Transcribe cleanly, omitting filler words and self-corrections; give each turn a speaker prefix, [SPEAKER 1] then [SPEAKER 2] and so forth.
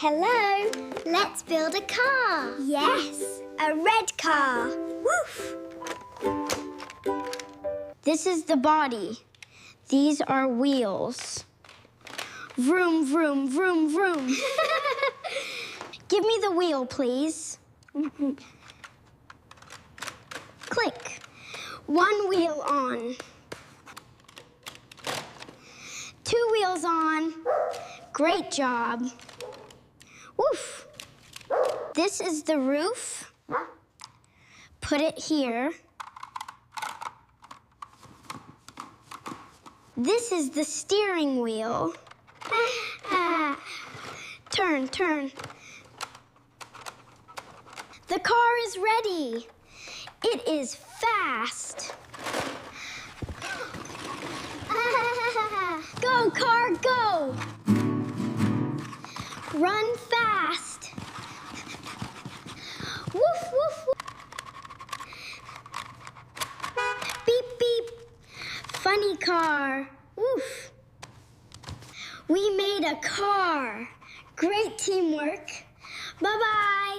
[SPEAKER 1] Hello. Let's build a car. Yes, a red car. Woof.
[SPEAKER 2] This is the body. These are wheels. Vroom, vroom, vroom, vroom. Give me the wheel, please. Click. One wheel on. Two wheels on. Great job. Woof. This is the roof. Put it here. This is the steering wheel. Turn, turn. The car is ready. It is fast. Go, car, go. Run fast. Woof, woof, woof. Beep, beep. Funny car. Woof. We made a car. Great teamwork. Bye-bye.